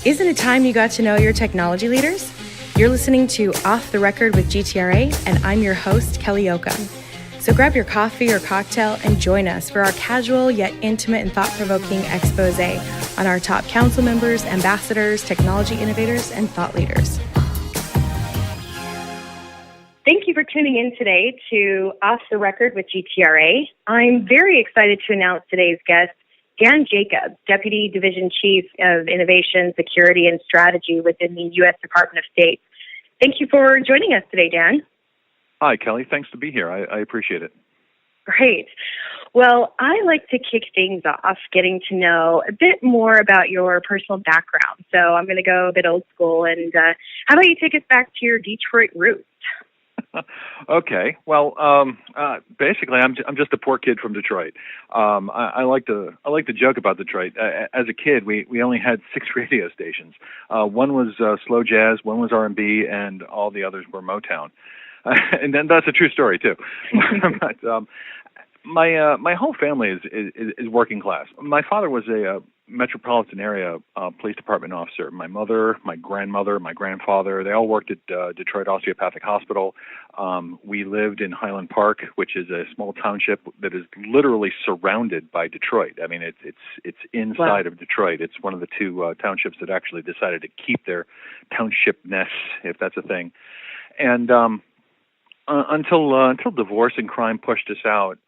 Isn't it time you got to know your technology leaders? You're listening to Off the Record with GTRA, and I'm your host, Kelly Oakham. So grab your coffee or cocktail and join us for our casual yet intimate and thought-provoking expose on our top council members, ambassadors, technology innovators, and thought leaders. Thank you for tuning in today to Off the Record with GTRA. I'm very excited to announce today's guest, Dan Jacobs, Deputy Division Chief of Innovation, Security, and Strategy within the U.S. Department of State. Thank you for joining us today, Dan. Hi, Kelly. Thanks to be here. I appreciate it. Great. Well, I like to kick things off getting to know a bit more about your personal background. So I'm going to go a bit old school. And how about you take us back to your Detroit roots? Okay. Well, basically, I'm just a poor kid from Detroit. I like to joke about Detroit. As a kid, we only had 6 radio stations. One was slow jazz, one was R&B, and all the others were Motown. And then that's a true story too. But my whole family is working class. My father was a metropolitan area police department officer. My mother, my grandmother, my grandfather, they all worked at Detroit Osteopathic Hospital. We lived in Highland Park, which is a small township that is literally surrounded by Detroit. I mean, it's inside of Detroit. It's one of the 2 townships that actually decided to keep their townshipness, if that's a thing. And until divorce and crime pushed us out,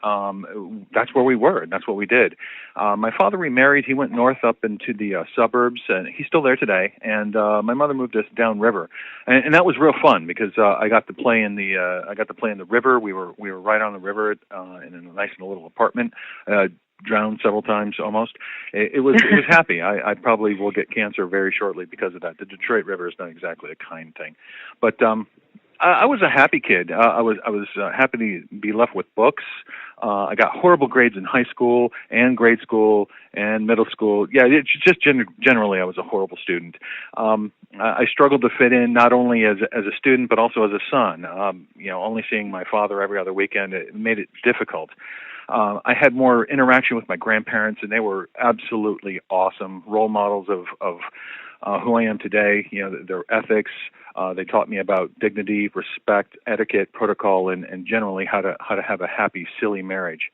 that's where we were, and that's what we did. My father remarried. He went north up into the suburbs, and he's still there today. And my mother moved us downriver, and that was real fun because I got to play in the river. We were right on the river in a nice little apartment. Drowned several times almost. It was happy. I probably will get cancer very shortly because of that. The Detroit River is not exactly a kind thing, but I was a happy kid. I was happy to be left with books. I got horrible grades in high school and grade school and middle school. Yeah, it's just generally I was a horrible student. I struggled to fit in not only as a student but also as a son. Only seeing my father every other weekend, it made it difficult. I had more interaction with my grandparents, and they were absolutely awesome role models of who I am today. Their ethics. They taught me about dignity, respect, etiquette, protocol, and generally how to have a happy, silly marriage.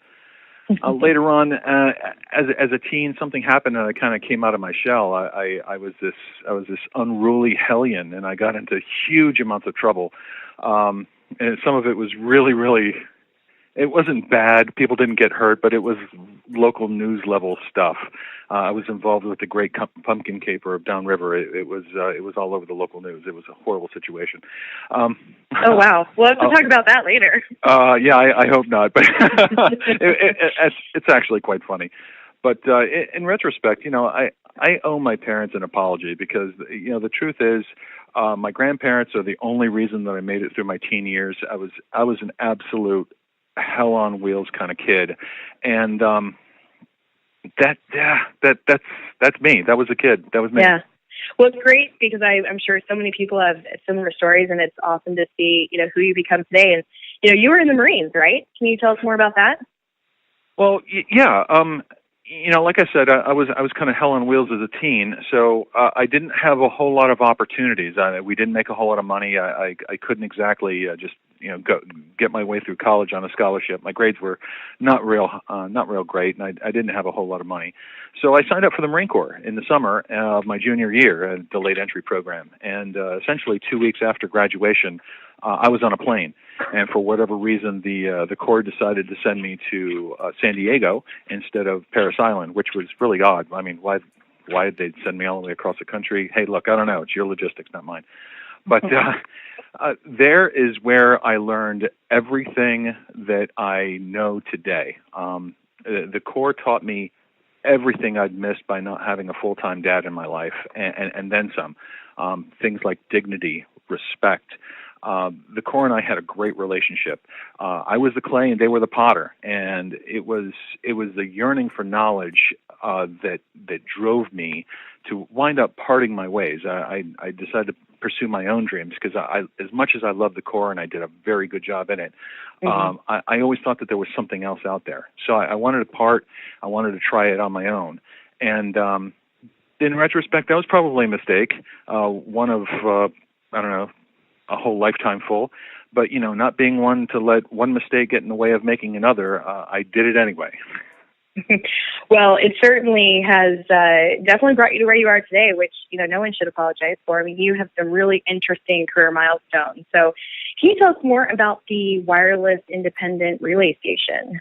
Later on, as a teen, something happened, and I kind of came out of my shell. I was this unruly hellion, and I got into huge amounts of trouble. And some of it was really, really. It wasn't bad. People didn't get hurt, but it was local news level stuff. I was involved with the Great Pumpkin Caper of Downriver. It was all over the local news. It was a horrible situation. Oh wow! We'll have to talk about that later. Yeah, I hope not, but it's actually quite funny. But in retrospect, I owe my parents an apology because the truth is, my grandparents are the only reason that I made it through my teen years. I was an absolute hell on wheels kind of kid, and that's me. That was a kid. That was me. Yeah. Well, it's great because I'm sure so many people have similar stories, and it's awesome to see who you become today. And you were in the Marines, right? Can you tell us more about that? Well, yeah. Like I said, I was kind of hell on wheels as a teen, so I didn't have a whole lot of opportunities. We didn't make a whole lot of money. I couldn't exactly just go get my way through college on a scholarship. My grades were not real great, and I didn't have a whole lot of money. So I signed up for the Marine Corps in the summer of my junior year, a delayed entry program, and essentially 2 weeks after graduation, I was on a plane. And for whatever reason, the Corps decided to send me to San Diego instead of Parris Island, which was really odd. I mean, why did they send me all the way across the country? Hey, look, I don't know. It's your logistics, not mine. But there is where I learned everything that I know today. The Corps taught me everything I'd missed by not having a full-time dad in my life, and then some. Things like dignity, respect. The Corps and I had a great relationship. I was the clay and they were the potter, and it was the yearning for knowledge that drove me to wind up parting my ways. I decided to pursue my own dreams because as much as I loved the Corps and I did a very good job in it, I always thought that there was something else out there. So I wanted to part. I wanted to try it on my own, and In retrospect, that was probably a mistake. One of, I don't know, a whole lifetime full. But, not being one to let one mistake get in the way of making another, I did it anyway. Well, it certainly has definitely brought you to where you are today, which, no one should apologize for. I mean, you have some really interesting career milestones. So can you tell us more about the Wireless Independent Relay Station?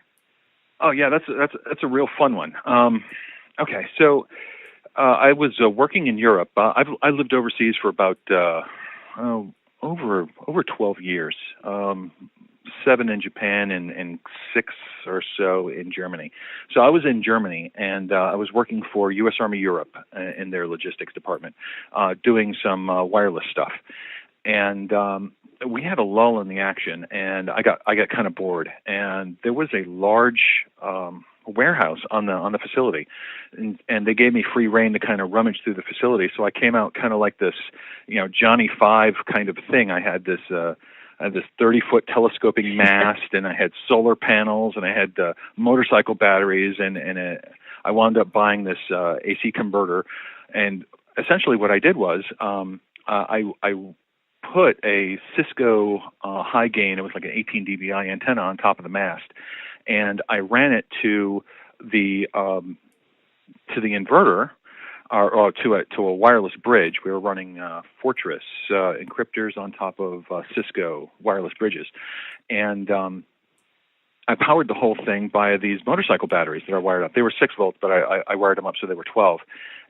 Oh, yeah, that's a real fun one. Okay, so I was working in Europe. I lived overseas for about over 12 years, 7 in Japan and 6 or so in Germany. So I was in Germany, and I was working for U.S. Army Europe in their logistics department, doing some wireless stuff. And we had a lull in the action, and I got kind of bored. And there was a large warehouse on the facility, and they gave me free rein to kind of rummage through the facility. So I came out kind of like this, Johnny Five kind of thing. I had this 30-foot telescoping mast, and I had solar panels, and I had motorcycle batteries, and I wound up buying this AC converter. And essentially, what I did was I put a Cisco high gain. It was like an 18 dBi antenna on top of the mast, and I ran it to the inverter, or to a wireless bridge. We were running Fortress encryptors on top of Cisco wireless bridges, and I powered the whole thing by these motorcycle batteries that are wired up. They were 6 volts, but I wired them up so they were 12,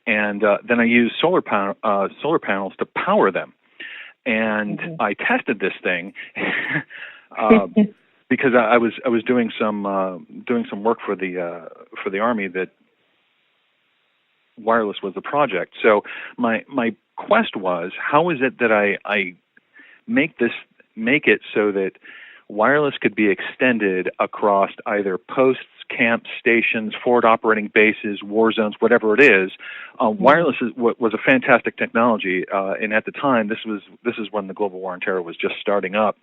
and then I used solar panels to power them. And I tested this thing because I was doing some work for the Army that wireless was the project. So my quest was, how is it that I make it so that wireless could be extended across either posts, camps, stations, forward operating bases, war zones, whatever it is. Wireless was a fantastic technology, and at the time, this is when the global war on terror was just starting up.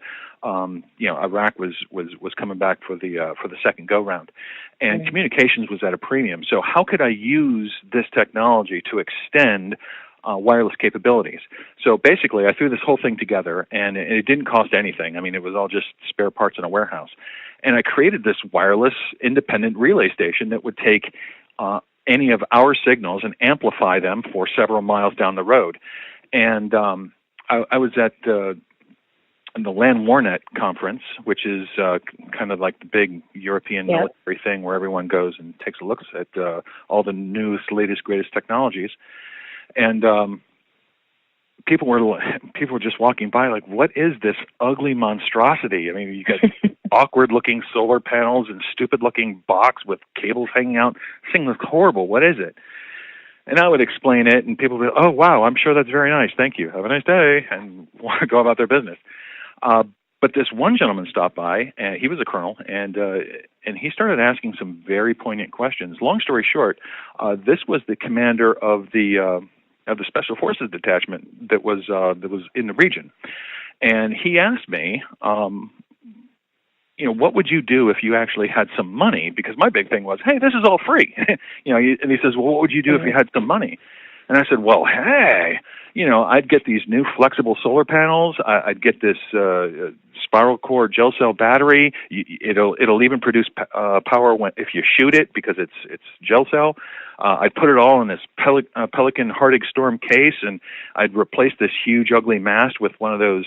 Iraq was coming back for the second go round, and communications was at a premium. So how could I use this technology to extend wireless capabilities? So basically, I threw this whole thing together, and it didn't cost anything. I mean, it was all just spare parts in a warehouse. And I created this wireless independent relay station that would take any of our signals and amplify them for several miles down the road. And I was at the LAN Warnet conference, which is kind of like the big European military thing where everyone goes and takes a look at all the newest, latest, greatest technologies. And people were just walking by like, what is this ugly monstrosity? I mean, you got awkward-looking solar panels and stupid-looking box with cables hanging out. This thing looks horrible. What is it? And I would explain it, and people would be, oh, wow, I'm sure that's very nice. Thank you. Have a nice day, and go about their business. But this one gentleman stopped by, and he was a colonel, and he started asking some very poignant questions. Long story short, this was the commander of the Special Forces detachment that was in the region, and he asked me, what would you do if you actually had some money? Because my big thing was, hey, this is all free. And he says, well, what would you do if you had some money? And I said, well, hey, I'd get these new flexible solar panels. I'd get this spiral core gel cell battery. It'll even produce power if you shoot it because it's gel cell. I'd put it all in this Pelican Hardig Storm case, and I'd replace this huge, ugly mast with one of those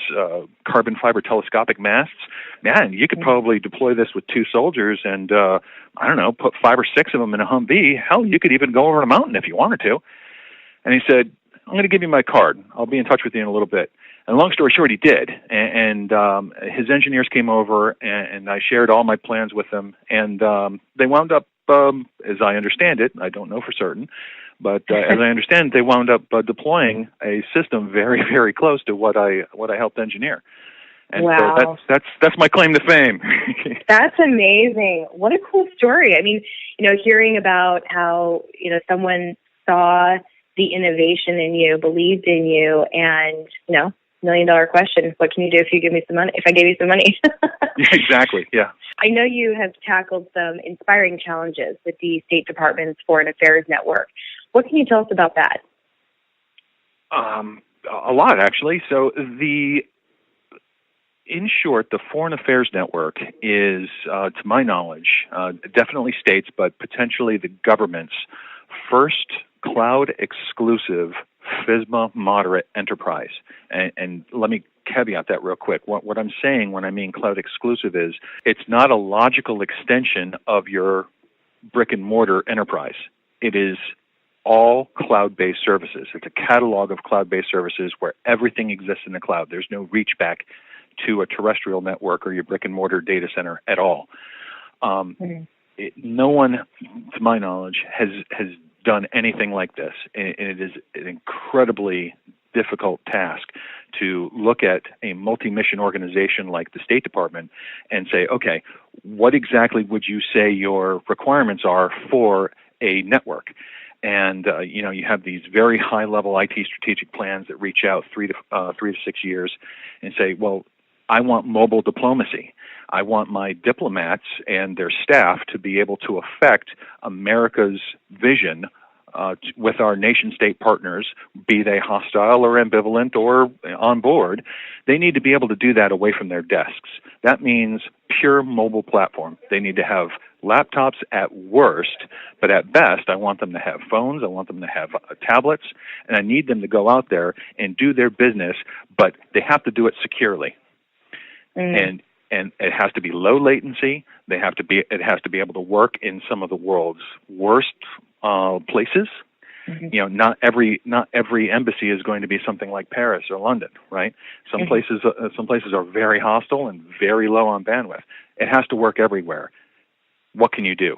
carbon fiber telescopic masts. Man, you could probably deploy this with 2 soldiers and, put 5 or 6 of them in a Humvee. Hell, you could even go over a mountain if you wanted to. And he said, I'm going to give you my card. I'll be in touch with you in a little bit. And long story short, he did. And his engineers came over, and I shared all my plans with them. And they wound up, as I understand it, I don't know for certain, but as I understand it, they wound up deploying a system very, very close to what I helped engineer. And wow. So that's my claim to fame. That's amazing. What a cool story. I mean, hearing about how, someone saw the innovation in you, believed in you, and, $1 million question, what can you do if you give me some money? If I gave you some money? Exactly, yeah. I know you have tackled some inspiring challenges with the State Department's Foreign Affairs Network. What can you tell us about that? A lot, actually. So in short, the Foreign Affairs Network is, to my knowledge, definitely states, but potentially the government's first cloud-exclusive FISMA moderate enterprise. And let me caveat that real quick. What I'm saying when I mean cloud-exclusive is it's not a logical extension of your brick-and-mortar enterprise. It is all cloud-based services. It's a catalog of cloud-based services where everything exists in the cloud. There's no reach back to a terrestrial network or your brick-and-mortar data center at all. No one, to my knowledge, has done anything like this, and it is an incredibly difficult task to look at a multi-mission organization like the State Department and say, okay, what exactly would you say your requirements are for a network? And you have these very high-level IT strategic plans that reach out 3 to 6 years and say, well, I want mobile diplomacy. I want my diplomats and their staff to be able to affect America's vision with our nation-state partners, be they hostile or ambivalent or on board. They need to be able to do that away from their desks. That means pure mobile platform. They need to have laptops at worst, but at best, I want them to have phones, I want them to have tablets, and I need them to go out there and do their business, but they have to do it securely. And it has to be low latency. It has to be able to work in some of the world's worst places. Not every embassy is going to be something like Paris or London, right? Some places are very hostile and very low on bandwidth. It has to work everywhere. What can you do?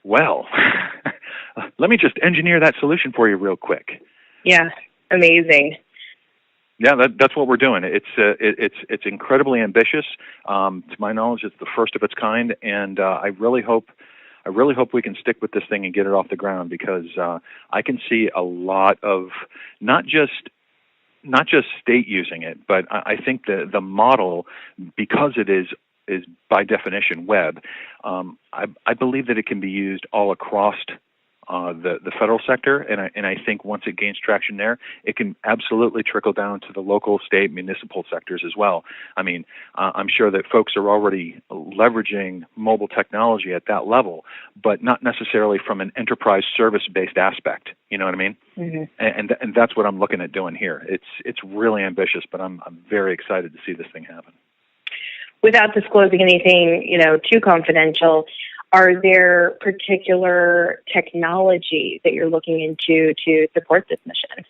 Well, let me just engineer that solution for you real quick. Yeah, amazing. Yeah, that's what we're doing. It's incredibly ambitious. To my knowledge, it's the first of its kind, and I really hope we can stick with this thing and get it off the ground, because I can see a lot of not just state using it, but I think the model, because it is by definition web, I believe that it can be used all across the federal sector, and I think once it gains traction there, it can absolutely trickle down to the local, state, municipal sectors as well. I mean, I'm sure that folks are already leveraging mobile technology at that level, but not necessarily from an enterprise service-based aspect. You know what I mean? And that's what I'm looking at doing here. It's really ambitious, but I'm very excited to see this thing happen. Without disclosing anything, too confidential, are there particular technology that you're looking into to support this mission?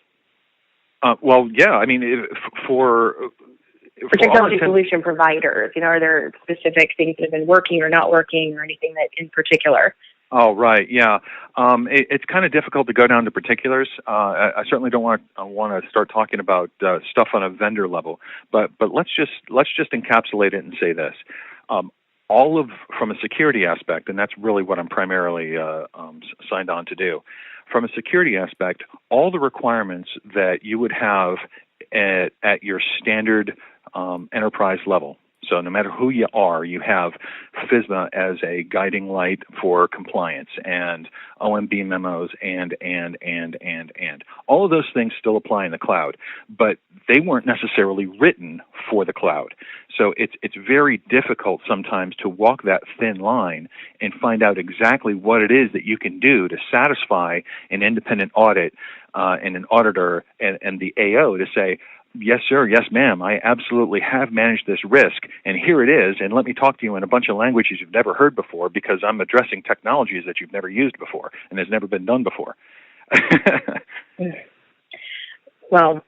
Well, yeah. I mean, for technology solution providers, are there specific things that have been working or not working, or anything that in particular? Oh, right. Yeah. It's kind of difficult to go down to particulars. I certainly don't want to start talking about stuff on a vendor level, but let's just encapsulate it and say this. From a security aspect, and that's really what I'm primarily signed on to do. From a security aspect, all the requirements that you would have at your standard enterprise level. So no matter who you are, you have FISMA as a guiding light for compliance, and OMB memos, and. All of those things still apply in the cloud, but they weren't necessarily written for the cloud. So it's very difficult sometimes to walk that thin line and find out exactly what it is that you can do to satisfy an independent audit and an auditor and the AO to say, yes, sir, yes, ma'am, I absolutely have managed this risk, and here it is, and let me talk to you in a bunch of languages you've never heard before, because I'm addressing technologies that you've never used before and has never been done before. Well,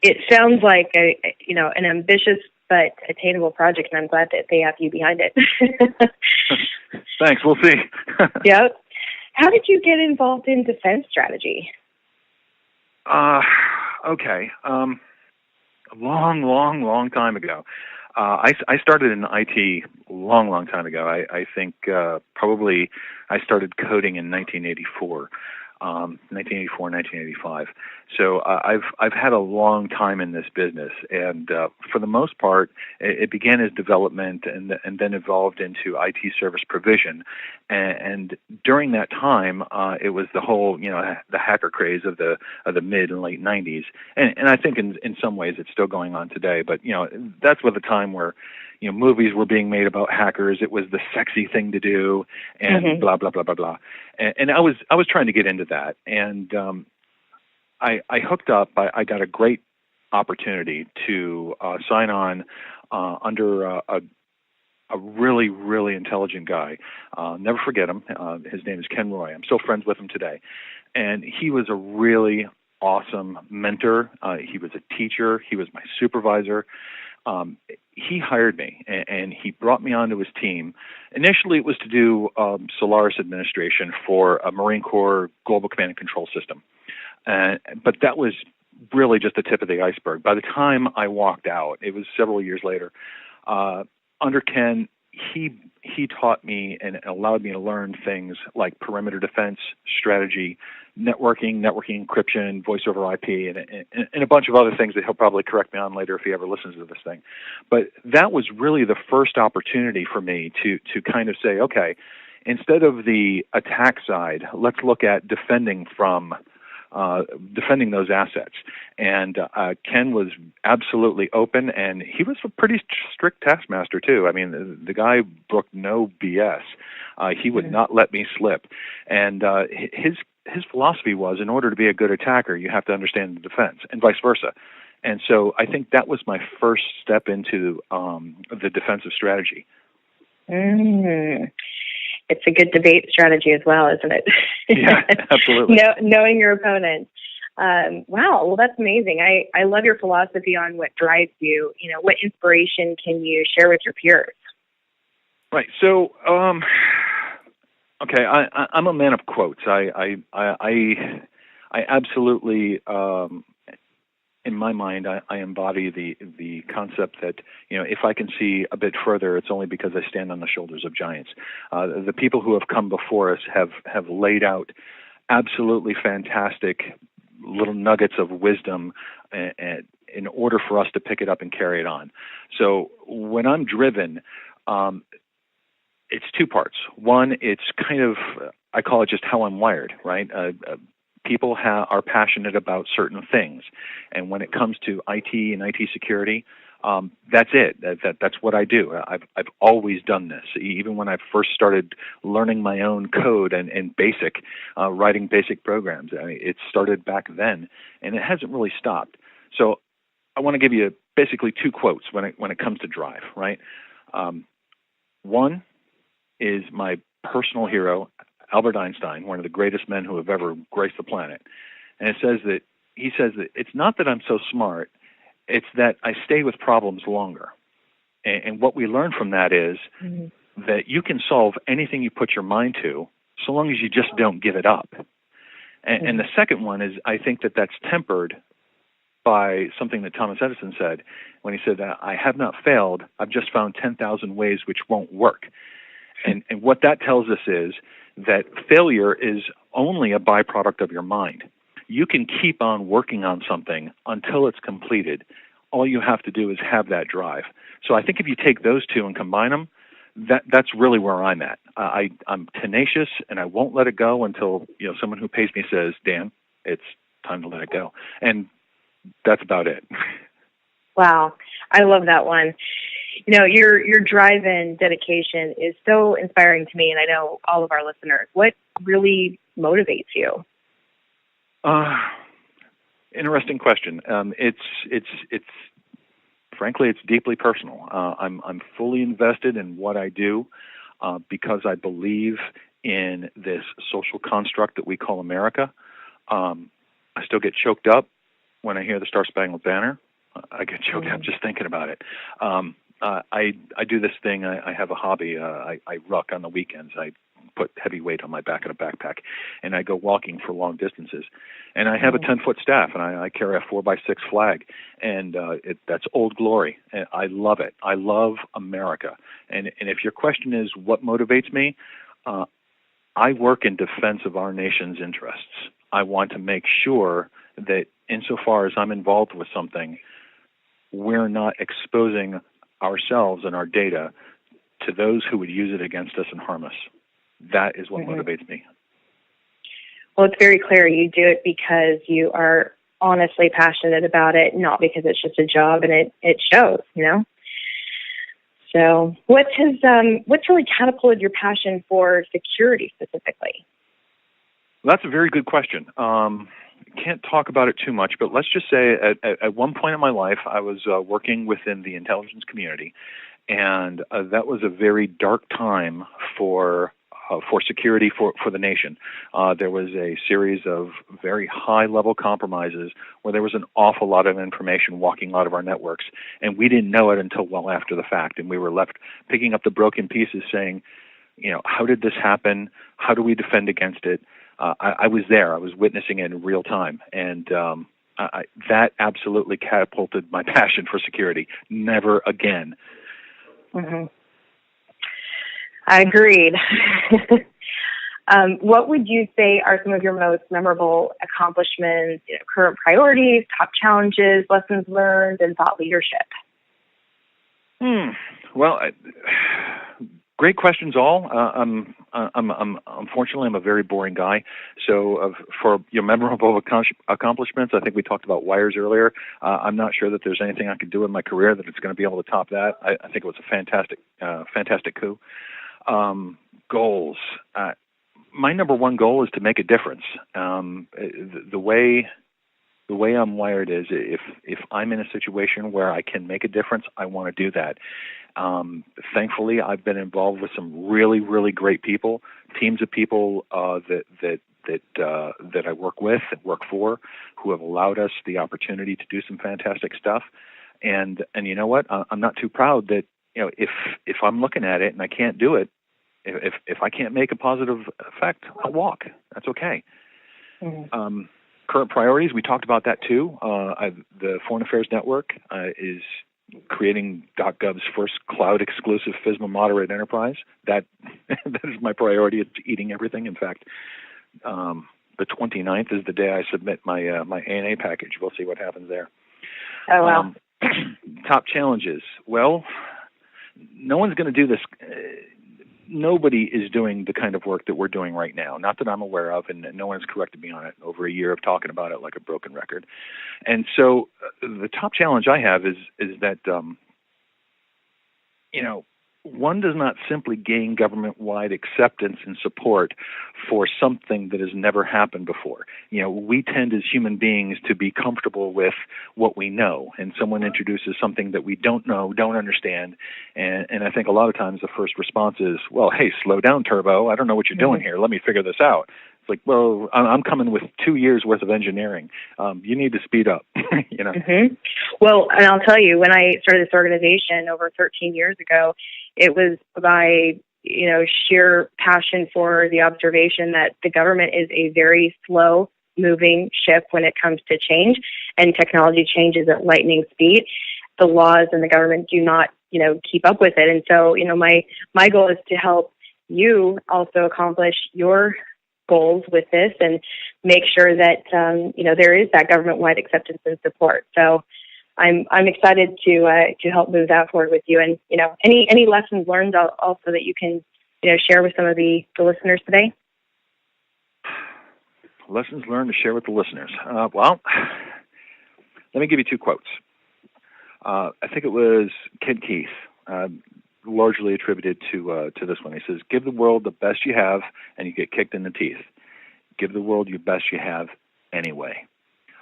it sounds like an ambitious but attainable project, and I'm glad that they have you behind it. Thanks, we'll see. Yep. How did you get involved in defense strategy? Okay. A long time ago. I started in IT a long time ago. I think probably I started coding in 1984. 1984, 1985. So I've had a long time in this business, and for the most part, it began as development and then evolved into IT service provision. And during that time, it was the whole the hacker craze of the mid and late 90s, and I think in some ways it's still going on today. But that's with a time where movies were being made about hackers. It was the sexy thing to do, and blah blah blah blah blah. And I was trying to get into that, and I hooked up. I got a great opportunity to sign on under a really, really intelligent guy. Never forget him. His name is Ken Roy. I'm still friends with him today. And he was a really awesome mentor. He was a teacher. He was my supervisor. He hired me, and he brought me onto his team. Initially, it was to do Solaris administration for a Marine Corps Global Command and Control System. But that was really just the tip of the iceberg. By the time I walked out, it was several years later, under Ken, he taught me and allowed me to learn things like perimeter defense, strategy, networking encryption, voice over IP, and a bunch of other things that he'll probably correct me on later if he ever listens to this thing. But that was really the first opportunity for me to kind of say, okay, instead of the attack side, let's look at defending those assets. And Ken was absolutely open, and he was a pretty strict taskmaster too. I mean, the guy booked no BS. He would not let me slip. And his philosophy was, in order to be a good attacker, you have to understand the defense, and vice versa. And so I think that was my first step into the defensive strategy. It's a good debate strategy as well, isn't it? Yeah, absolutely. Knowing your opponent. Wow, well, that's amazing. I love your philosophy on what drives you. What inspiration can you share with your peers? Right. So, okay, I'm a man of quotes. I absolutely, in my mind, I embody the concept that if I can see a bit further, it's only because I stand on the shoulders of giants. The people who have come before us have laid out absolutely fantastic little nuggets of wisdom in order for us to pick it up and carry it on. So when I'm driven, it's two parts. One, it's kind of, I call it just how I'm wired, right? People are passionate about certain things, and when it comes to IT and IT security, that's it. That's what I do. I've always done this. Even when I first started learning my own code and basic, writing basic programs, it started back then, and it hasn't really stopped. So I want to give you basically two quotes when it comes to drive, right? One is my personal hero, Albert Einstein, one of the greatest men who have ever graced the planet. And he says that it's not that I'm so smart, it's that I stay with problems longer. And what we learn from that is that you can solve anything you put your mind to, so long as you just don't give it up. And the second one is, I think that's tempered by something that Thomas Edison said when he said that I have not failed, I've just found 10,000 ways which won't work. And what that tells us is that failure is only a byproduct of your mind. You can keep on working on something until it's completed. All you have to do is have that drive. So I think if you take those two and combine them, that's really where I'm at. I'm tenacious, and I won't let it go until someone who pays me says, Dan, it's time to let it go. And that's about it. Wow. I love that one. Your drive and dedication is so inspiring to me, and I know all of our listeners. What really motivates you? Interesting question. It's frankly, it's deeply personal. I'm fully invested in what I do because I believe in this social construct that we call America. I still get choked up when I hear the Star Spangled Banner. I get choked up just thinking about it. I do this thing. I have a hobby. I ruck on the weekends. I put heavy weight on my back in a backpack, and I go walking for long distances. And I have a 10-foot staff, and I carry a 4x6 flag, and that's Old Glory. And I love it. I love America. And if your question is what motivates me, I work in defense of our nation's interests. I want to make sure that insofar as I'm involved with something, we're not exposing ourselves and our data to those who would use it against us and harm us. That is what motivates me. Well, it's very clear you do it because you are honestly passionate about it, not because it's just a job, and it shows, you know? So what's really catapulted your passion for security specifically? Well, that's a very good question. Can't talk about it too much, but let's just say at one point in my life, I was working within the intelligence community, and that was a very dark time for security for the nation. There was a series of very high-level compromises where there was an awful lot of information walking out of our networks, and we didn't know it until well after the fact, and we were left picking up the broken pieces saying, you know, how did this happen? How do we defend against it? I was there. I was witnessing it in real time, and that absolutely catapulted my passion for security. Never again. Mm-hmm. I agreed. What would you say are some of your most memorable accomplishments, current priorities, top challenges, lessons learned, and thought leadership? Well, great questions all. Unfortunately, I'm a very boring guy. So for your memorable accomplishments, I think we talked about wires earlier. I'm not sure that there's anything I could do in my career that it's going to be able to top that. I think it was a fantastic coup. Goals. My number one goal is to make a difference. The way I'm wired is if I'm in a situation where I can make a difference, I want to do that. Thankfully, I've been involved with some really, really great people, teams of people that I work with, that work for, who have allowed us the opportunity to do some fantastic stuff. And you know what? I'm not too proud that, you know, if I'm looking at it and I can't do it, if I can't make a positive effect, I'll walk. That's okay. Mm-hmm. Current priorities, we talked about that too. The Foreign Affairs Network is creating .gov's first cloud-exclusive FISMA moderate enterprise. That is my priority. It's eating everything. In fact, the 29th is the day I submit my ANA package. We'll see what happens there. Oh, wow. Top challenges. Well, no one's going to do this. Nobody is doing the kind of work that we're doing right now, not that I'm aware of, and no one's corrected me on it over a year of talking about it like a broken record. And so the top challenge I have is that, one does not simply gain government-wide acceptance and support for something that has never happened before. You know, we tend as human beings to be comfortable with what we know, and someone introduces something that we don't know, don't understand, and I think a lot of times the first response is, well, hey, slow down, Turbo. I don't know what you're doing here. Let me figure this out. It's like, well, I'm coming with 2 years worth of engineering. You need to speed up, you know. Mm-hmm. Well, and I'll tell you, when I started this organization over 13 years ago, it was by, sheer passion for the observation that the government is a very slow-moving ship when it comes to change, and technology changes at lightning speed. The laws and the government do not, keep up with it. And so, my goal is to help you also accomplish your goals with this and make sure that, there is that government-wide acceptance and support. So I'm excited to help move that forward with you. And, any lessons learned also that you can, share with some of the listeners today? Lessons learned to share with the listeners. Well, let me give you 2 quotes. I think it was Ken Keith, largely attributed to this one. He says, "Give the world the best you have, and you get kicked in the teeth. Give the world your best you have anyway."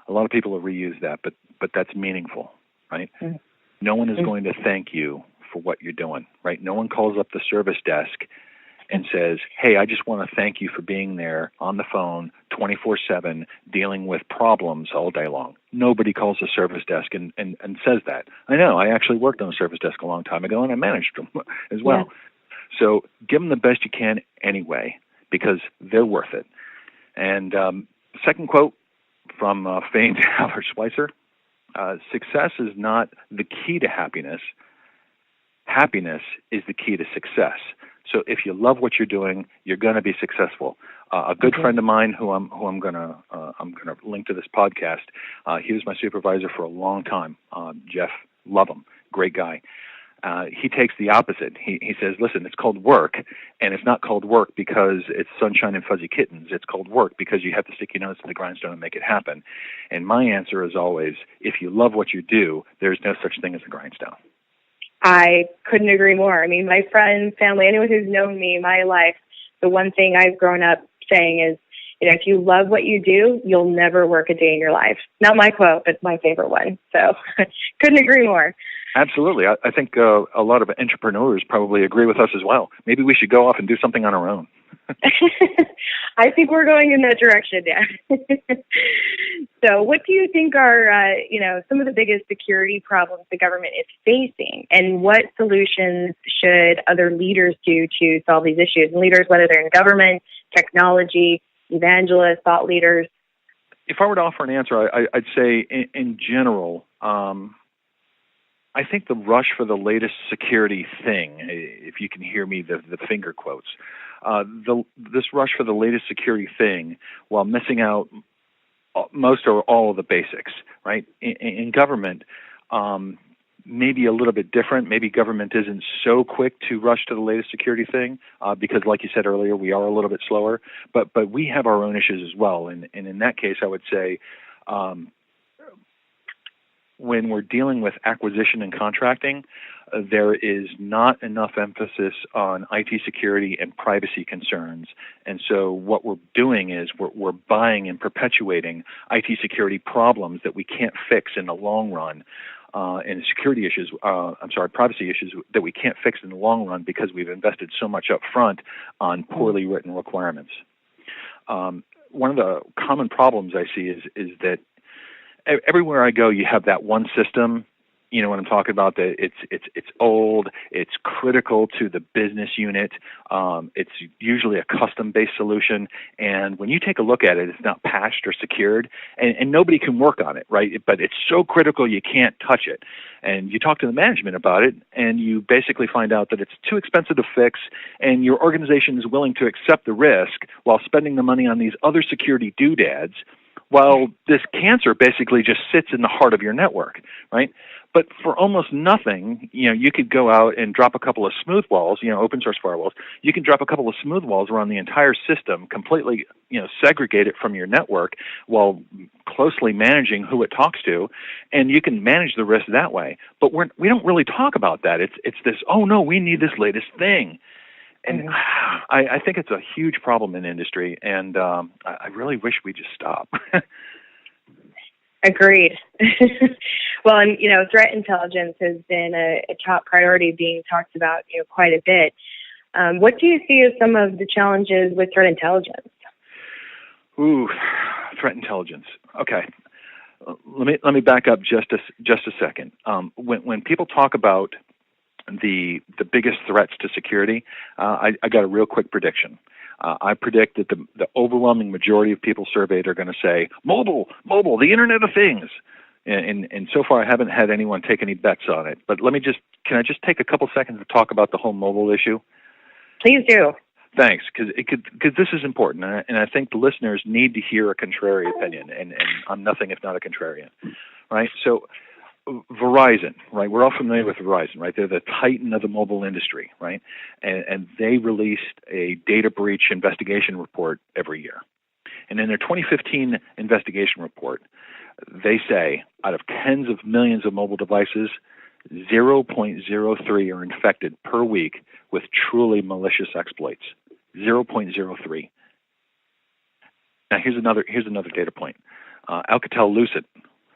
A lot of people have reused that, but that's meaningful, right? Mm-hmm. No one is going to thank you for what you're doing, right? No one calls up the service desk and says, hey, I just want to thank you for being there on the phone 24/7 dealing with problems all day long. Nobody calls the service desk and says that. I know. I actually worked on the service desk a long time ago, and I managed them as well. Yeah. So give them the best you can anyway, because they're worth it. And second quote from famed Albert Schweitzer, success is not the key to happiness. Happiness is the key to success. So if you love what you're doing, you're going to be successful. A good friend of mine, who I'm gonna link to this podcast. He was my supervisor for a long time. Jeff, love him, great guy. He takes the opposite. He says, listen, it's called work, and it's not called work because it's sunshine and fuzzy kittens. It's called work because you have to stick your nose to the grindstone and make it happen. And my answer is always, if you love what you do, there's no such thing as a grindstone. I couldn't agree more. I mean, my friends, family, anyone who's known me my life, the one thing I've grown up saying is, if you love what you do, you'll never work a day in your life. Not my quote, but my favorite one. So couldn't agree more. Absolutely. I think a lot of entrepreneurs probably agree with us as well. Maybe we should go off and do something on our own. I think we're going in that direction, yeah. So what do you think are, some of the biggest security problems the government is facing, and what solutions should other leaders do to solve these issues? And leaders, whether they're in government, technology, evangelists, thought leaders. If I were to offer an answer, I'd say in general, I think the rush for the latest security thing, if you can hear me, the finger quotes, this rush for the latest security thing while missing out most or all of the basics, right? In government, maybe a little bit different. Maybe government isn't so quick to rush to the latest security thing because, like you said earlier, we are a little bit slower. But we have our own issues as well. And in that case, I would say when we're dealing with acquisition and contracting, there is not enough emphasis on IT security and privacy concerns. And so what we're doing is we're buying and perpetuating IT security problems that we can't fix in the long run, and security issues, privacy issues that we can't fix in the long run because we've invested so much up front on poorly written requirements. One of the common problems I see is that everywhere I go, you have that one system. You know what I'm talking about? That it's old. It's critical to the business unit. It's usually a custom-based solution. And when you take a look at it, it's not patched or secured, and nobody can work on it, right? But it's so critical you can't touch it. And you talk to the management about it, and you basically find out that it's too expensive to fix, and your organization is willing to accept the risk while spending the money on these other security doodads, while this cancer basically just sits in the heart of your network, right? But for almost nothing, you could go out and drop a couple of smooth walls, open source firewalls. You can drop a couple of smooth walls around the entire system, completely, segregate it from your network while closely managing who it talks to, and you can manage the risk that way. But we don't really talk about that. It's this, oh no, we need this latest thing. And I think it's a huge problem in industry, and I really wish we just stop. Agreed. Well, and, threat intelligence has been a top priority being talked about, quite a bit. What do you see as some of the challenges with threat intelligence? Ooh, threat intelligence. Okay. Let me back up just a second. When people talk about the biggest threats to security, I got a real quick prediction. I predict that the overwhelming majority of people surveyed are going to say, mobile, the Internet of Things. And so far I haven't had anyone take any bets on it. But can I just take a couple seconds to talk about the whole mobile issue? Please do. Thanks, because this is important, and I think the listeners need to hear a contrary opinion, and I'm nothing if not a contrarian, right? So Verizon, right? We're all familiar with Verizon, right? They're the titan of the mobile industry, right? And they released a data breach investigation report every year. And in their 2015 investigation report, they say out of tens of millions of mobile devices, 0.03 are infected per week with truly malicious exploits. 0.03. Now here's another data point. Alcatel-Lucent,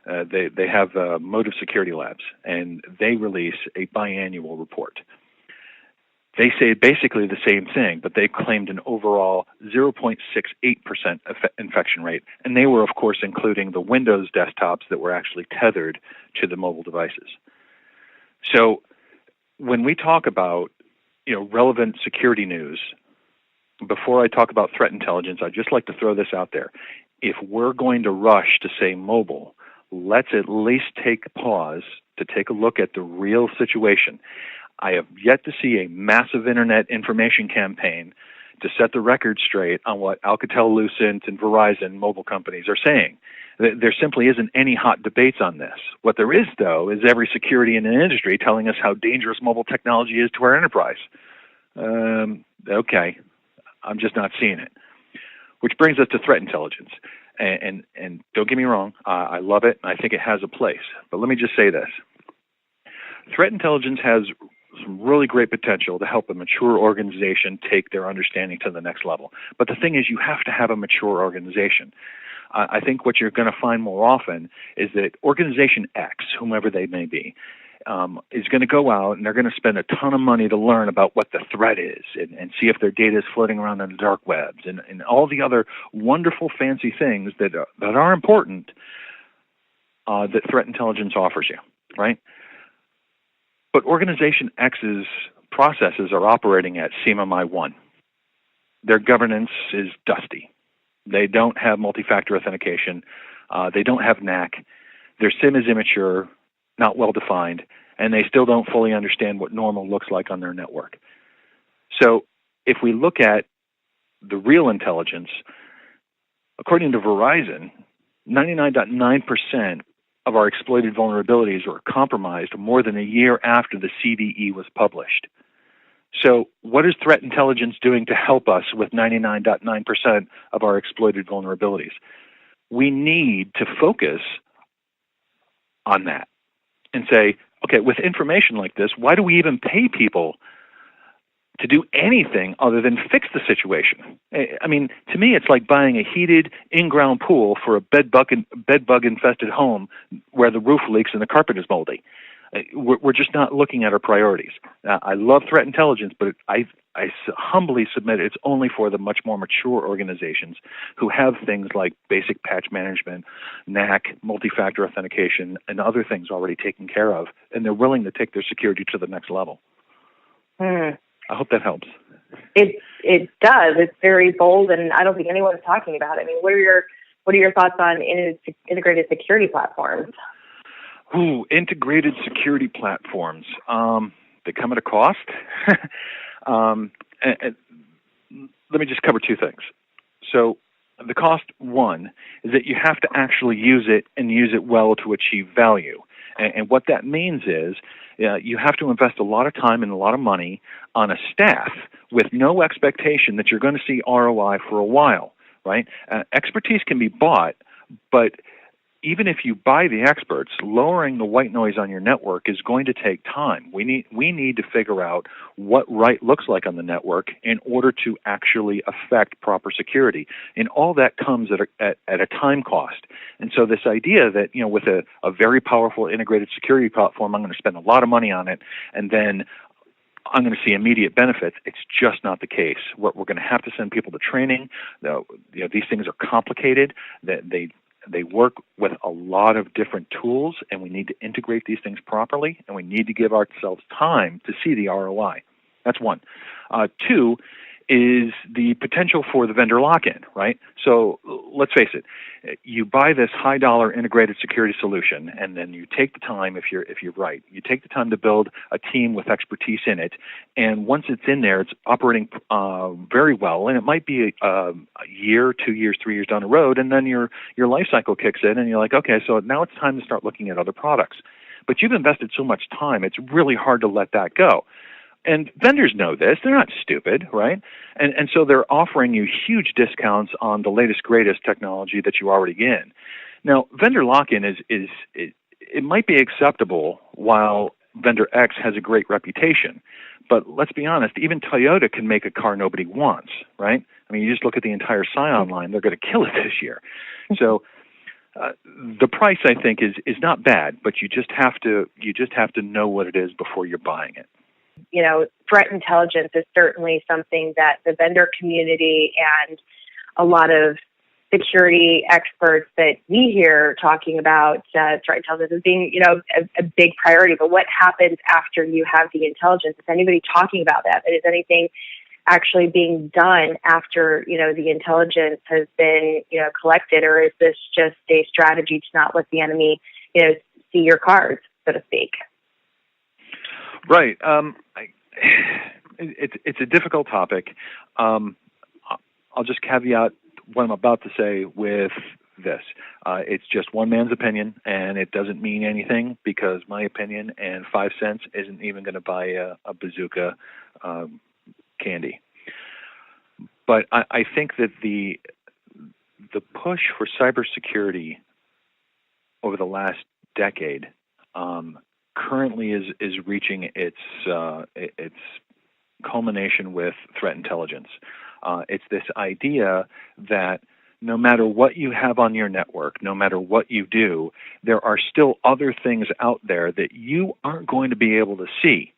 they have Motive Security Labs, and they release a biannual report. They say basically the same thing, but they claimed an overall 0.68% infection rate, and they were, of course, including the Windows desktops that were actually tethered to the mobile devices. So when we talk about relevant security news, before I talk about threat intelligence, I'd just like to throw this out there. If we're going to rush to say mobile, let's at least take a pause to take a look at the real situation. I have yet to see a massive internet information campaign to set the record straight on what Alcatel-Lucent and Verizon mobile companies are saying. There simply isn't any hot debates on this. What there is, though, is every security in the industry telling us how dangerous mobile technology is to our enterprise. Okay, I'm just not seeing it. Which brings us to threat intelligence. And don't get me wrong, I love it, and I think it has a place. But let me just say this. Threat intelligence has some really great potential to help a mature organization take their understanding to the next level. But the thing is, you have to have a mature organization. I think what you're going to find more often is that Organization X, whomever they may be, is going to go out and they're going to spend a ton of money to learn about what the threat is and see if their data is floating around on the dark webs and all the other wonderful, fancy things that are important that threat intelligence offers you, right? But Organization X's processes are operating at CMMI 1. Their governance is dusty. They don't have multi-factor authentication. They don't have NAC. Their SIM is immature, not well-defined, and they still don't fully understand what normal looks like on their network. So if we look at the real intelligence, according to Verizon, 99.9% of our exploited vulnerabilities were compromised more than a year after the CVE was published. So what is threat intelligence doing to help us with 99.9% of our exploited vulnerabilities? We need to focus on that and say, okay, with information like this, why do we even pay people to do anything other than fix the situation? I mean, to me, it's like buying a heated in-ground pool for a bed-bug-infested home where the roof leaks and the carpet is moldy. We're just not looking at our priorities. I love threat intelligence, but I humbly submit it's only for the much more mature organizations who have things like basic patch management, NAC, multi-factor authentication, and other things already taken care of, and they're willing to take their security to the next level. I hope that helps. It does. It's very bold, and I don't think anyone is talking about it. I mean, what are your thoughts on integrated security platforms? Integrated security platforms. They come at a cost. And let me just cover two things. So the cost, one, is that you have to actually use it and use it well to achieve value. And what that means is you have to invest a lot of time and a lot of money on a staff with no expectation that you're going to see ROI for a while, right? Expertise can be bought, but even if you buy the experts, lowering the white noise on your network is going to take time. We need to figure out what right looks like on the network in order to actually affect proper security. And all that comes at a time cost. And so this idea that, with a very powerful integrated security platform, I'm going to spend a lot of money on it, and then I'm going to see immediate benefits. It's just not the case. We're going to have to send people to training. These things are complicated. They work with a lot of different tools, and we need to integrate these things properly, and we need to give ourselves time to see the ROI. That's one. Two is the potential for the vendor lock-in, right? So let's face it, you buy this high-dollar integrated security solution, and then you take the time, if you're right, you take the time to build a team with expertise in it, and once it's in there, it's operating very well, and it might be a year, 2 years, 3 years down the road, and then your life cycle kicks in, and you're like, okay, so now it's time to start looking at other products. But you've invested so much time, it's really hard to let that go. And vendors know this. They're not stupid, right? And so they're offering you huge discounts on the latest, greatest technology that you're already in. Now, vendor lock-in it might be acceptable while vendor X has a great reputation. But let's be honest, even Toyota can make a car nobody wants, right? I mean, you just look at the entire Scion line. They're going to kill it this year. So the price, I think, is not bad, but you just have to know what it is before you're buying it. Threat intelligence is certainly something that the vendor community and a lot of security experts that we hear talking about threat intelligence as being, a big priority. But what happens after you have the intelligence? Is anybody talking about that? Is anything actually being done after, the intelligence has been, collected, or is this just a strategy to not let the enemy, see your cards, so to speak? Right. It's a difficult topic. I'll just caveat what I'm about to say with this. It's just one man's opinion, and it doesn't mean anything because my opinion and 5 cents isn't even going to buy a bazooka candy. But I think that the push for cybersecurity over the last decade currently is reaching its culmination with threat intelligence. It's this idea that no matter what you have on your network, no matter what you do, there are still other things out there that you aren't going to be able to see.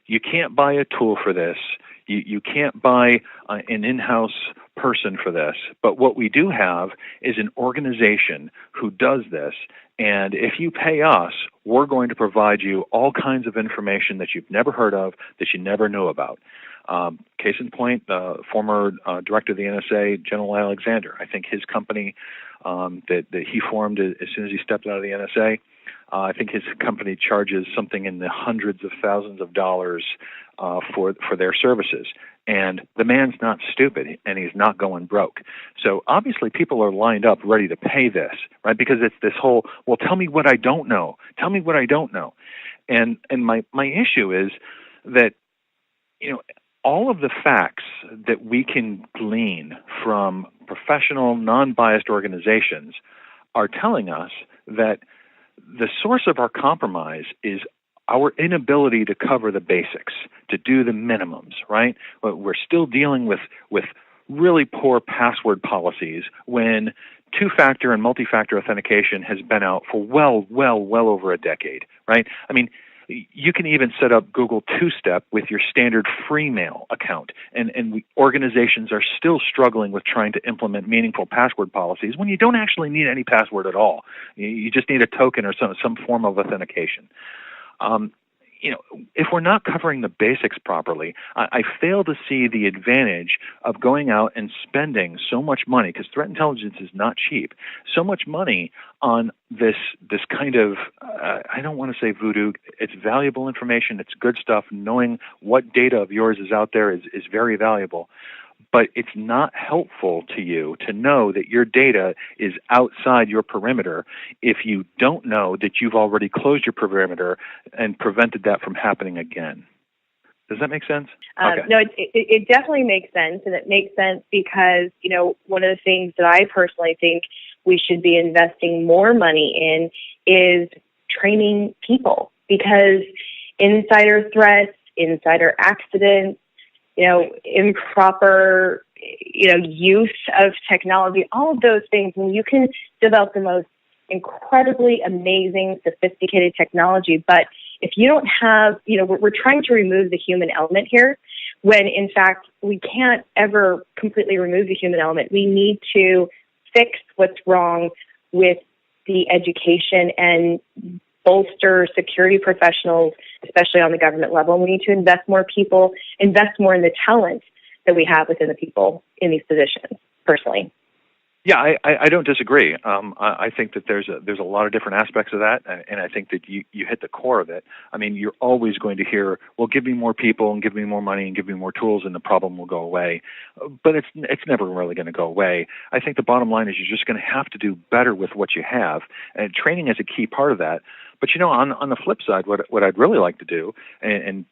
You can't buy a tool for this. You can't buy an in-house person for this. But what we do have is an organization who does this. And if you pay us, we're going to provide you all kinds of information that you've never heard of, that you never knew about. Case in point, former director of the NSA, General Alexander. I think his company that he formed as soon as he stepped out of the NSA, I think his company charges something in the hundreds of thousands of dollars for their services. And the man's not stupid, and he's not going broke. So obviously people are lined up ready to pay this, right? Because it's this whole, well, tell me what I don't know. Tell me what I don't know. And my issue is that, all of the facts that we can glean from professional, non-biased organizations are telling us that the source of our compromise is our inability to cover the basics, to do the minimums, right? We're still dealing with really poor password policies when two-factor and multi-factor authentication has been out for well over a decade, right? I mean, you can even set up Google Two-Step with your standard free mail account, and organizations are still struggling with trying to implement meaningful password policies when you don't actually need any password at all. You just need a token or some form of authentication. If we're not covering the basics properly, I fail to see the advantage of going out and spending so much money, because threat intelligence is not cheap, so much money on this kind of, I don't want to say voodoo, it's valuable information, it's good stuff, knowing what data of yours is out there is very valuable. But it's not helpful to you to know that your data is outside your perimeter if you don't know that you've already closed your perimeter and prevented that from happening again. Does that make sense? Okay. No, it definitely makes sense, and it makes sense because, one of the things that I personally think we should be investing more money in is training people, because insider threats, insider accidents, improper, use of technology, all of those things, when you can develop the most incredibly amazing, sophisticated technology, but if you don't have, we're trying to remove the human element here, when in fact we can't ever completely remove the human element. We need to fix what's wrong with the education and bolster security professionals, especially on the government level. And we need to invest more in the talent that we have within the people in these positions, personally. Yeah, I don't disagree. I think that there's a lot of different aspects of that, and I think that you hit the core of it. I mean, you're always going to hear, well, give me more people and give me more money and give me more tools and the problem will go away. But it's never really going to go away. I think the bottom line is you're just going to have to do better with what you have, and training is a key part of that. But on the flip side, what I'd really like to do, and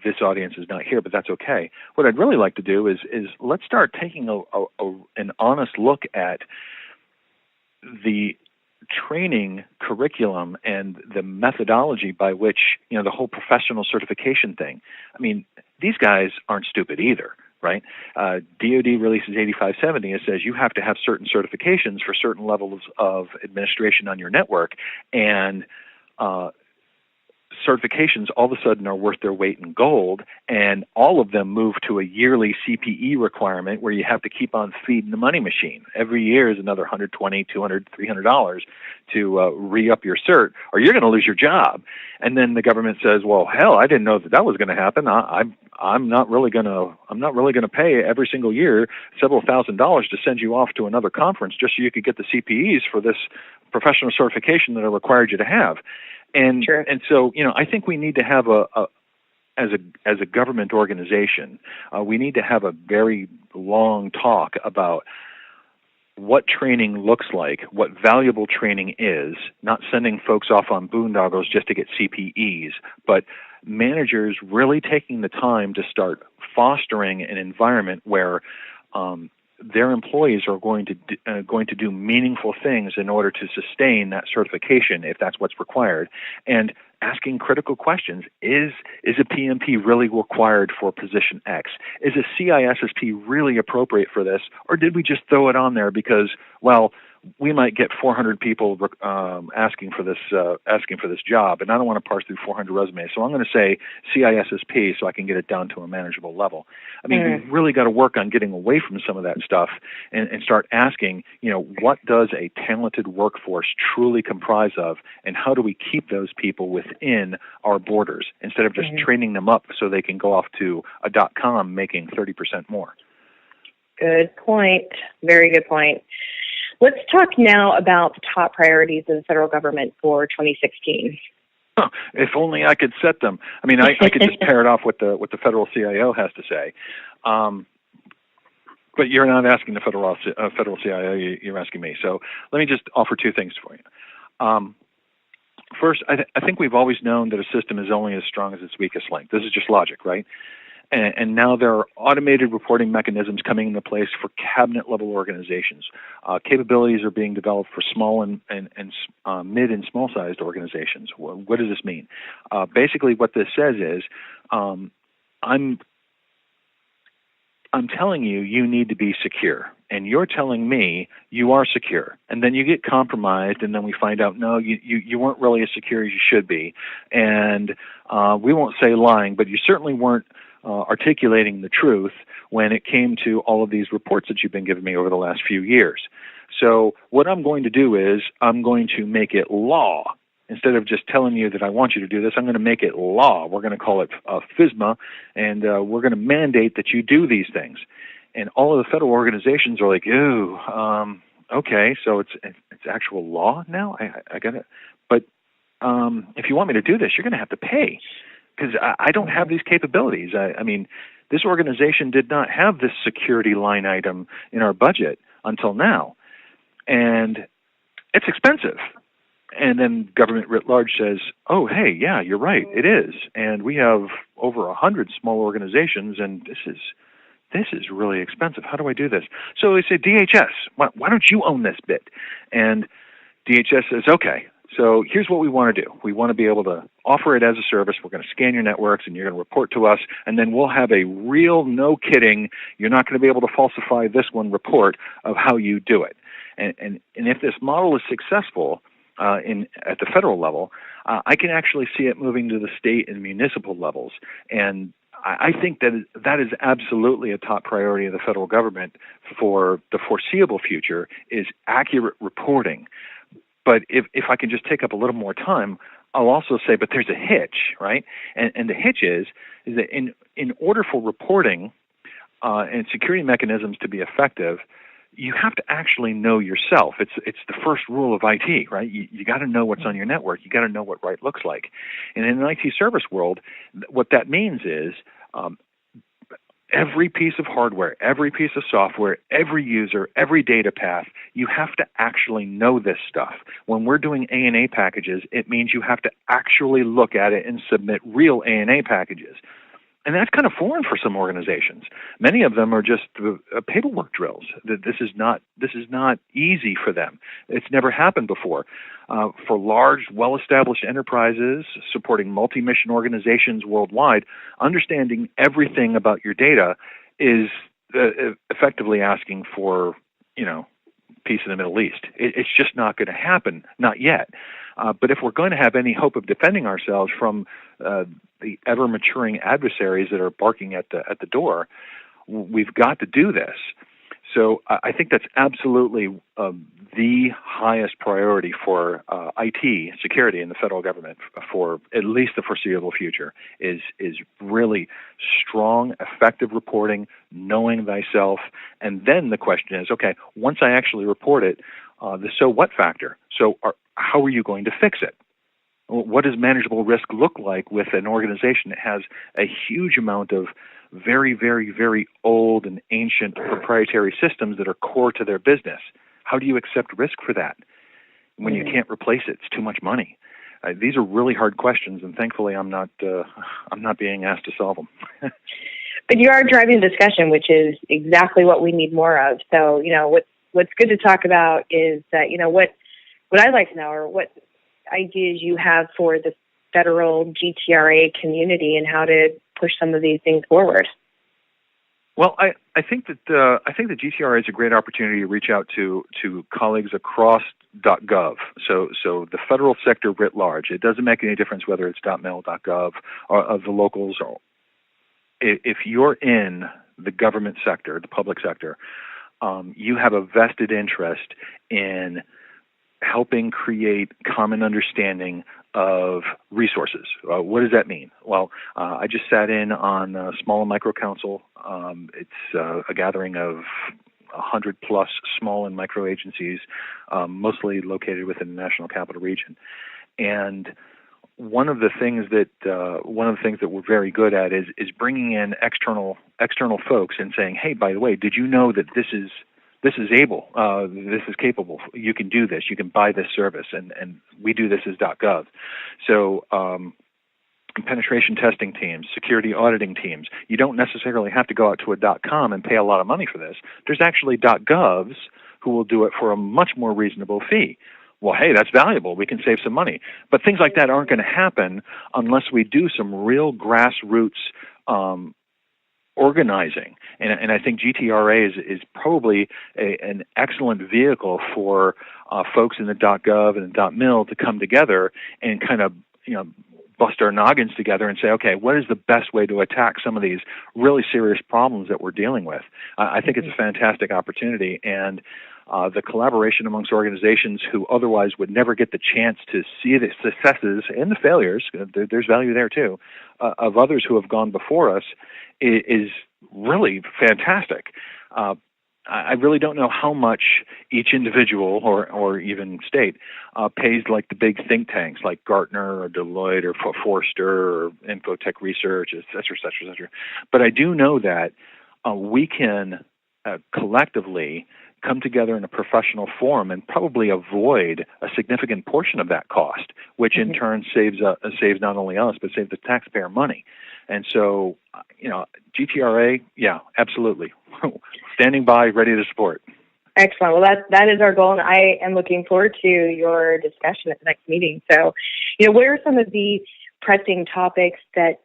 this audience is not here, but that's okay. What I'd really like to do is let's start taking an honest look at the training curriculum and the methodology by which, the whole professional certification thing. I mean, these guys aren't stupid either, right? DoD releases 8570. It says you have to have certain certifications for certain levels of administration on your network, and certifications all of a sudden are worth their weight in gold, and all of them move to a yearly CPE requirement where you have to keep on feeding the money machine. Every year is another $120, $200, $300 to re-up your cert, or you're going to lose your job. And then the government says, well, hell, I didn't know that was going to happen. I'm not really going to pay every single year several $1,000s to send you off to another conference just so you could get the CPEs for this professional certification that I required you to have. And Sure. and so, I think we need to have as a government organization, we need to have a very long talk about what training looks like, what valuable training is, not sending folks off on boondoggles just to get CPEs, but managers really taking the time to start fostering an environment where their employees are going to do meaningful things in order to sustain that certification, if that's what's required, and asking critical questions. Is a PMP really required for position X? Is a CISSP really appropriate for this, or did we just throw it on there because, well, we might get 400 people asking for this job, and I don't want to parse through 400 resumes, so I'm going to say CISSP so I can get it down to a manageable level. I mean, we've really got to work on getting away from some of that stuff and start asking, what does a talented workforce truly comprise of, and how do we keep those people within our borders instead of just training them up so they can go off to a .com making 30% more. Good point. Very good point. Let's talk now about the top priorities of the federal government for 2016. If only I could set them. I mean, I could just pair it off what the federal CIO has to say. But you're not asking the federal CIO, you're asking me. So let me just offer two things for you. First, I think we've always known that a system is only as strong as its weakest link. This is just logic, right? And now there are automated reporting mechanisms coming into place for cabinet-level organizations. Capabilities are being developed for small and mid and small-sized organizations. What does this mean? Basically, what this says is, I'm telling you need to be secure, and you're telling me you are secure. And then you get compromised, and then we find out, no, you weren't really as secure as you should be. And we won't say lying, but you certainly weren't articulating the truth when it came to all of these reports that you've been giving me over the last few years. So what I'm going to do is I'm going to make it law. Instead of just telling you that I want you to do this, I'm going to make it law. We're going to call it FISMA, and we're going to mandate that you do these things. And all of the federal organizations are like, ooh, okay, so it's actual law now? I got it. But if you want me to do this, you're going to have to pay, because I don't have these capabilities. I mean, this organization did not have this security line item in our budget until now. And it's expensive. And then government writ large says, oh, hey, yeah, you're right, it is. And we have over 100 small organizations, and this is really expensive. How do I do this? So they say, DHS, why don't you own this bit? And DHS says, okay, so here's what we want to do. We want to be able to offer it as a service. We're going to scan your networks, and you're going to report to us, and then we'll have a real, no kidding, you're not going to be able to falsify this one report of how you do it. And if this model is successful at the federal level, I can actually see it moving to the state and municipal levels. And I think that is absolutely a top priority of the federal government for the foreseeable future, is accurate reporting. But if I can just take up a little more time, I'll also say, but there's a hitch, right? And the hitch is that in order for reporting and security mechanisms to be effective, you have to actually know yourself. It's the first rule of IT, right? You got to know what's on your network. You got to know what right looks like. And in an IT service world, what that means is every piece of hardware, every piece of software, every user, every data path, you have to actually know this stuff. When we're doing ANA packages, it means you have to actually look at it and submit real ANA packages. And that's kind of foreign for some organizations. Many of them are just paperwork drills. This is not easy for them. It's never happened before. For large, well-established enterprises supporting multi-mission organizations worldwide, understanding everything about your data is effectively asking for, peace in the Middle East. It's just not going to happen, not yet. But if we're going to have any hope of defending ourselves from the ever-maturing adversaries that are barking at the door, we've got to do this. So I think that's absolutely the highest priority for IT security in the federal government for at least the foreseeable future is really strong, effective reporting, knowing thyself, and then the question is, okay, once I actually report it, the so what factor. So how are you going to fix it? What does manageable risk look like with an organization that has a huge amount of very, very, very old and ancient proprietary systems that are core to their business? How do you accept risk for that when you can't replace it? It's too much money. These are really hard questions, and thankfully, I'm not being asked to solve them. But you are driving the discussion, which is exactly what we need more of. So, what's good to talk about is that, what I'd like to know are what ideas you have for the federal GTRA community and how to push some of these things forward. Well, I think that the GTRA is a great opportunity to reach out to colleagues across .gov. So the federal sector writ large. It doesn't make any difference whether it's .mil, .gov, or the locals. Or if you're in the government sector, the public sector, you have a vested interest in helping create common understanding of resources. What does that mean? Well, I just sat in on Small and Micro Council. It's a gathering of 100 plus small and micro agencies, mostly located within the National Capital Region. And one of the things that we're very good at is bringing in external folks and saying, hey, by the way, did you know that this is able, this is capable, you can do this, you can buy this service, and we do this as .gov. So penetration testing teams, security auditing teams, you don't necessarily have to go out to a .com and pay a lot of money for this. There's actually .govs who will do it for a much more reasonable fee. Well, hey, that's valuable. We can save some money. But things like that aren't going to happen unless we do some real grassroots organizing, and I think GTRA is probably an excellent vehicle for folks in the .gov and the .mil to come together and kind of bust our noggins together and say, okay, what is the best way to attack some of these really serious problems that we're dealing with? I think it's a fantastic opportunity, and the collaboration amongst organizations who otherwise would never get the chance to see the successes and the failures, there's value there too, of others who have gone before us is really fantastic. I really don't know how much each individual or even state pays like the big think tanks like Gartner or Deloitte or Forrester or Infotech Research, et cetera, et cetera, et cetera. But I do know that we can collectively come together in a professional forum and probably avoid a significant portion of that cost, which in turn saves not only us, but saves the taxpayer money. And so, GTRA, yeah, absolutely. Standing by, ready to support. Excellent. Well, that is our goal, and I am looking forward to your discussion at the next meeting. So, what are some of the pressing topics that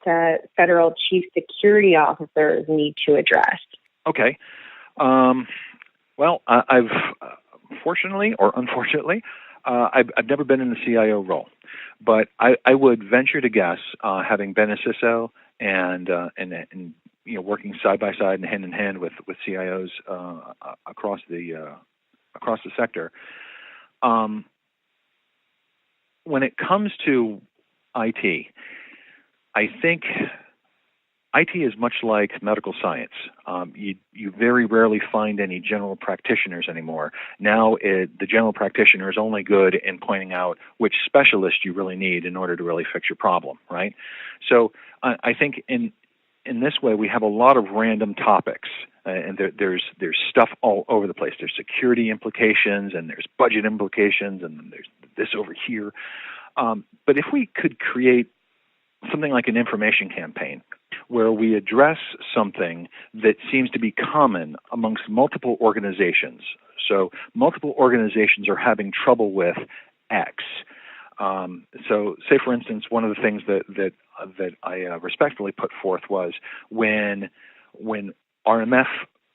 federal chief security officers need to address? Okay. Well, I've fortunately or unfortunately, I've never been in the CIO role, but I would venture to guess, having been a CISO and working side by side and hand in hand with CIOs across the sector, when it comes to IT, I think IT is much like medical science. You very rarely find any general practitioners anymore. Now, the general practitioner is only good in pointing out which specialist you really need in order to really fix your problem, right? So I think in this way, we have a lot of random topics, and there's stuff all over the place. There's security implications, and there's budget implications, and there's this over here. But if we could create something like an information campaign where we address something that seems to be common amongst multiple organizations. So multiple organizations are having trouble with X. So say, for instance, one of the things that I respectfully put forth was when RMF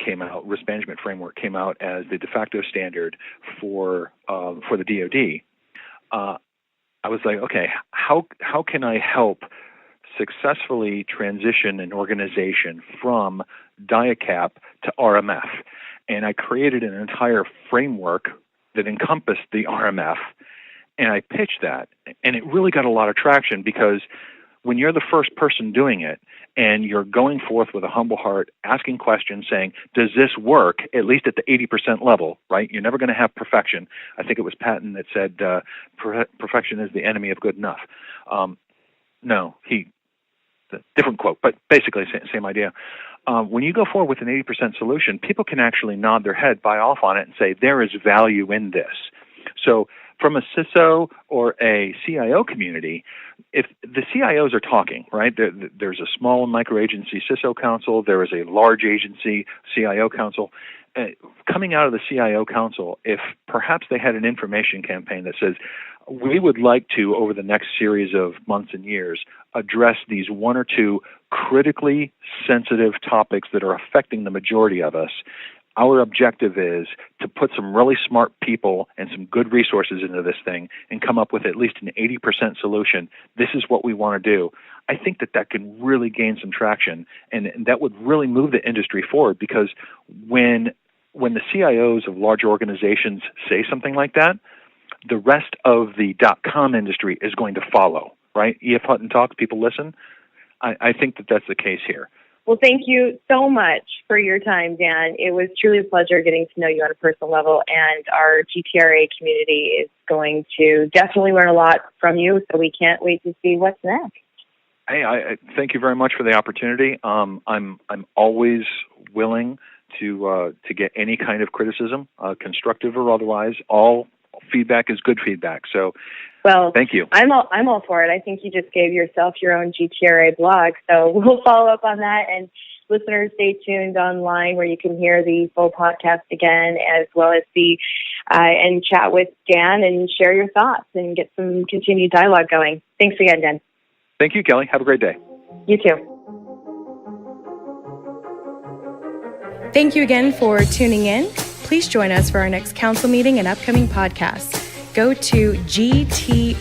came out, Risk Management Framework came out as the de facto standard for the DoD, I was like, okay, how can I help successfully transition an organization from DIACAP to RMF? And I created an entire framework that encompassed the RMF, and I pitched that. And it really got a lot of traction because when you're the first person doing it and you're going forth with a humble heart, asking questions, saying, does this work, at least at the 80% level, right? You're never going to have perfection. I think it was Patton that said, perfection is the enemy of good enough. Different quote, but basically same idea. When you go forward with an 80% solution, people can actually nod their head, buy off on it, and say, there is value in this. So from a CISO or a CIO community, if the CIOs are talking, right, there's a small and micro agency CISO council, there is a large agency CIO council. Coming out of the CIO council, if perhaps they had an information campaign that says, we would like to, over the next series of months and years, address these one or two critically sensitive topics that are affecting the majority of us. Our objective is to put some really smart people and some good resources into this thing and come up with at least an 80% solution. This is what we want to do. I think that can really gain some traction, and that would really move the industry forward, because when the CIOs of large organizations say something like that, the rest of the .com industry is going to follow, right? E.F. Hutton talks, people listen. I think that's the case here. Well, thank you so much for your time, Dan. It was truly a pleasure getting to know you on a personal level, and our GTRA community is going to definitely learn a lot from you, so we can't wait to see what's next. Hey, I thank you very much for the opportunity. I'm always willing to get any kind of criticism, constructive or otherwise. All feedback is good feedback. So, well, thank you. I'm all for it. I think you just gave yourself your own GTRA blog, so we'll follow up on that. And listeners, stay tuned online where you can hear the full podcast again, as well as and chat with Dan and share your thoughts and get some continued dialogue going. Thanks again, Dan. Thank you, Kelly. Have a great day. You too. Thank you again for tuning in. Please join us for our next council meeting and upcoming podcasts. Go to gtra.org.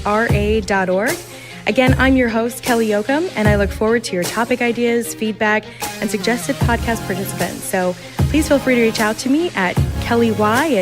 Again, I'm your host, Kelly Yoakum, and I look forward to your topic ideas, feedback, and suggested podcast participants. So please feel free to reach out to me at kelly@gtra.org.